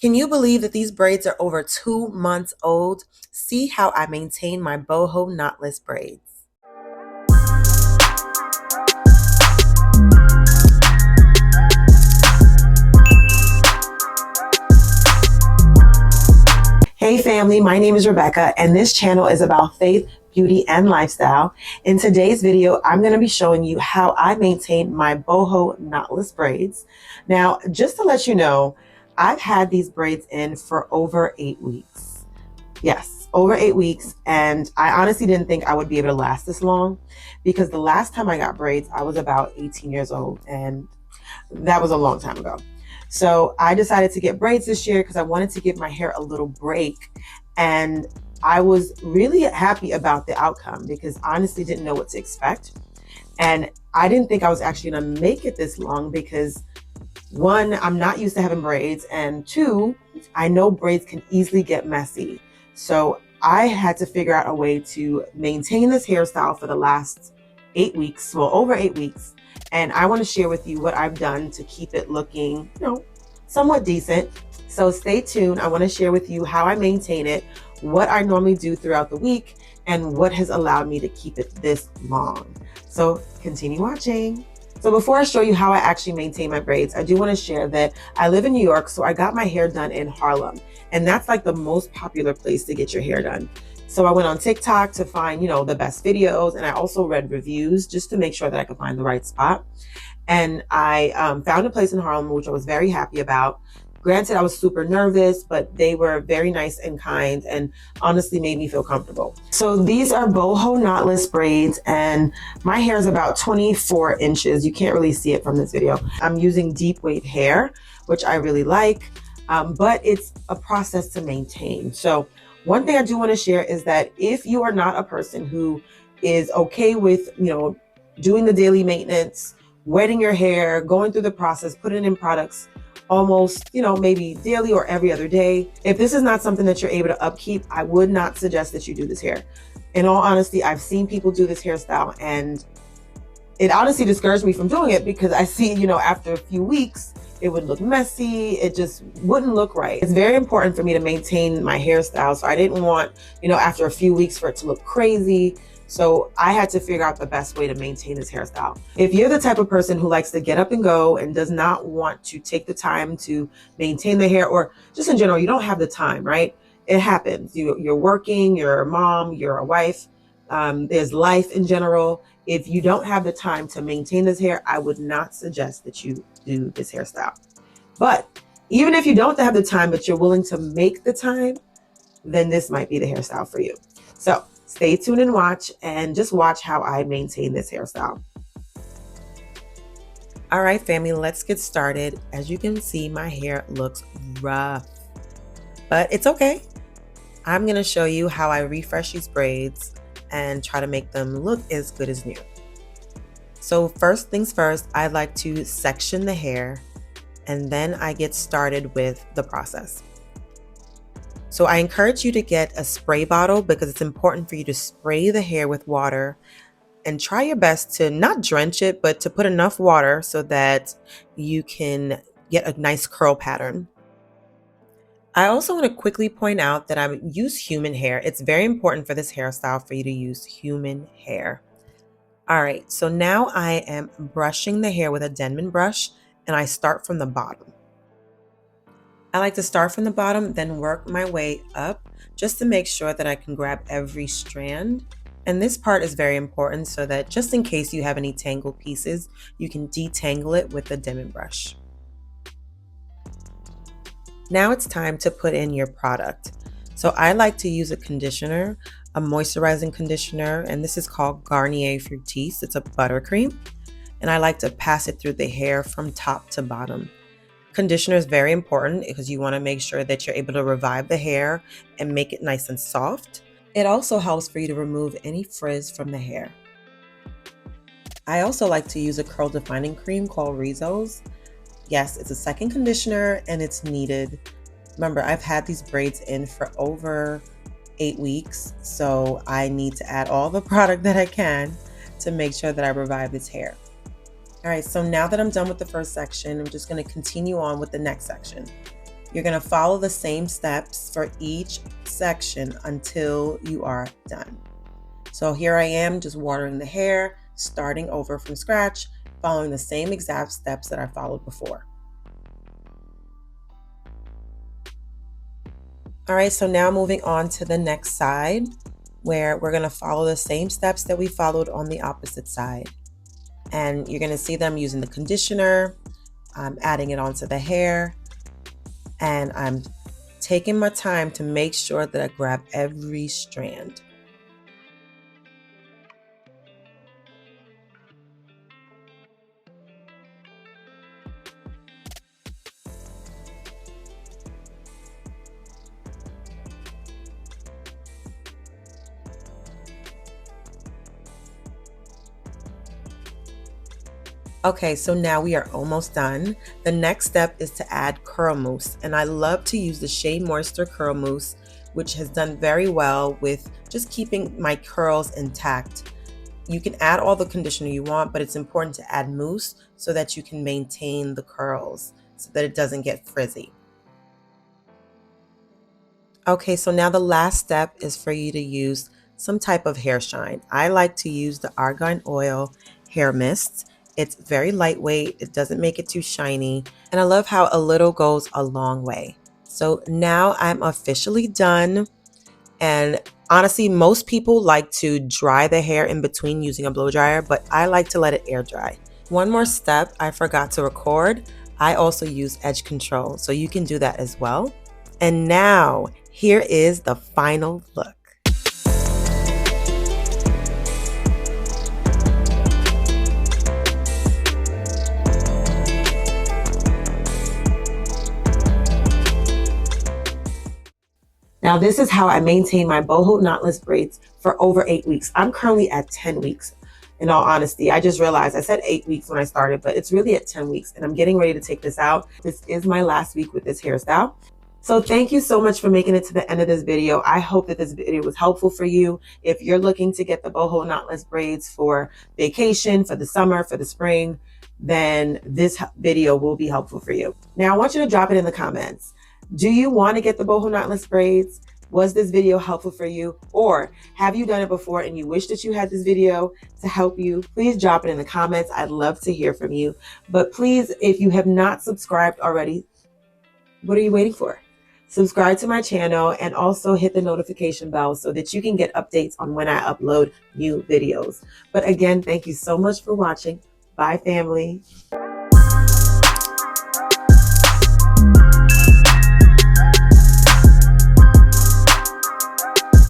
Can you believe that these braids are over 2 months old? See how I maintain my boho knotless braids. Hey family, my name is Rebecca and this channel is about faith, beauty, and lifestyle. In today's video, I'm going to be showing you how I maintain my boho knotless braids. Now, just to let you know, I've had these braids in for over 8 weeks. Yes, over 8 weeks. And I honestly didn't think I would be able to last this long because the last time I got braids, I was about 18 years old and that was a long time ago. So I decided to get braids this year because I wanted to give my hair a little break. And I was really happy about the outcome because I honestly didn't know what to expect. And I didn't think I was actually going to make it this long because one, I'm not used to having braids. And two, I know braids can easily get messy. So I had to figure out a way to maintain this hairstyle for the last 8 weeks, well, over 8 weeks. And I want to share with you what I've done to keep it looking, somewhat decent. So stay tuned. I want to share with you how I maintain it, what I normally do throughout the week, and what has allowed me to keep it this long. So continue watching. So before I show you how I actually maintain my braids, I do want to share that I live in New York, so I got my hair done in Harlem. And that's like the most popular place to get your hair done. So I went on TikTok to find, the best videos, and I also read reviews just to make sure that I could find the right spot. And I found a place in Harlem, which I was very happy about. Granted, I was super nervous, but they were very nice and kind and honestly made me feel comfortable. So these are boho knotless braids and my hair is about 24 inches. You can't really see it from this video. I'm using deep wave hair, which I really like, but it's a process to maintain. So one thing I do want to share is that if you are not a person who is okay with, doing the daily maintenance, wetting your hair, going through the process, putting in products almost, maybe daily or every other day. If this is not something that you're able to upkeep, I would not suggest that you do this hair. In all honesty, I've seen people do this hairstyle and it honestly discouraged me from doing it because I see, after a few weeks, it would look messy. It just wouldn't look right. It's very important for me to maintain my hairstyle. So I didn't want, after a few weeks for it to look crazy. So I had to figure out the best way to maintain this hairstyle. If you're the type of person who likes to get up and go and does not want to take the time to maintain the hair, or just in general, you don't have the time, right? It happens. You're working, you're a mom, you're a wife. There's life in general. If you don't have the time to maintain this hair, I would not suggest that you do this hairstyle. But even if you don't have the time, but you're willing to make the time, then this might be the hairstyle for you. So stay tuned and watch, and just watch how I maintain this hairstyle. All right, family, let's get started. As you can see, my hair looks rough, but it's okay. I'm gonna show you how I refresh these braids and try to make them look as good as new. So first things first, I like to section the hair and then I get started with the process. So I encourage you to get a spray bottle because it's important for you to spray the hair with water and try your best to not drench it, but to put enough water so that you can get a nice curl pattern. I also want to quickly point out that I use human hair. It's very important for this hairstyle for you to use human hair. All right, so now I am brushing the hair with a Denman brush and I start from the bottom. I like to start from the bottom, then work my way up just to make sure that I can grab every strand. And this part is very important so that just in case you have any tangled pieces, you can detangle it with the Denman brush. Now it's time to put in your product. So I like to use a conditioner, a moisturizing conditioner, and this is called Garnier Fructis. It's a buttercream, and I like to pass it through the hair from top to bottom. Conditioner is very important because you want to make sure that you're able to revive the hair and make it nice and soft. It also helps for you to remove any frizz from the hair. I also like to use a curl defining cream called Rizzo's. Yes, it's a second conditioner and it's needed. Remember, I've had these braids in for over 8 weeks, so I need to add all the product that I can to make sure that I revive this hair. All right, so now that I'm done with the first section, I'm just going to continue on with the next section. You're going to follow the same steps for each section until you are done. So here I am just watering the hair, starting over from scratch, following the same exact steps that I followed before. All right, so now moving on to the next side, where we're going to follow the same steps that we followed on the opposite side. And you're going to see them using the conditioner. I'm adding it onto the hair, and I'm taking my time to make sure that I grab every strand. Okay, so now we are almost done. The next step is to add curl mousse, and I love to use the Shea Moisture Curl Mousse, which has done very well with just keeping my curls intact. You can add all the conditioner you want, but it's important to add mousse so that you can maintain the curls so that it doesn't get frizzy. Okay, so now the last step is for you to use some type of hair shine. I like to use the Argan Oil Hair Mist. It's very lightweight, it doesn't make it too shiny, and I love how a little goes a long way. So now I'm officially done, and honestly, most people like to dry the hair in between using a blow dryer, but I like to let it air dry. One more step I forgot to record. I also use edge control, so you can do that as well. And now, here is the final look. Now this is how I maintain my boho knotless braids for over 8 weeks. I'm currently at 10 weeks. In all honesty, I just realized I said 8 weeks when I started, but it's really at 10 weeks and I'm getting ready to take this out. This is my last week with this hairstyle. So thank you so much for making it to the end of this video. I hope that this video was helpful for you. If you're looking to get the boho knotless braids for vacation, for the summer, for the spring, then this video will be helpful for you. Now I want you to drop it in the comments. Do you want to get the boho knotless braids? Was this video helpful for you? Or have you done it before and you wish that you had this video to help you? Please drop it in the comments. I'd love to hear from you. But please, if you have not subscribed already, what are you waiting for? Subscribe to my channel and also hit the notification bell so that you can get updates on when I upload new videos. But again, thank you so much for watching. Bye, family.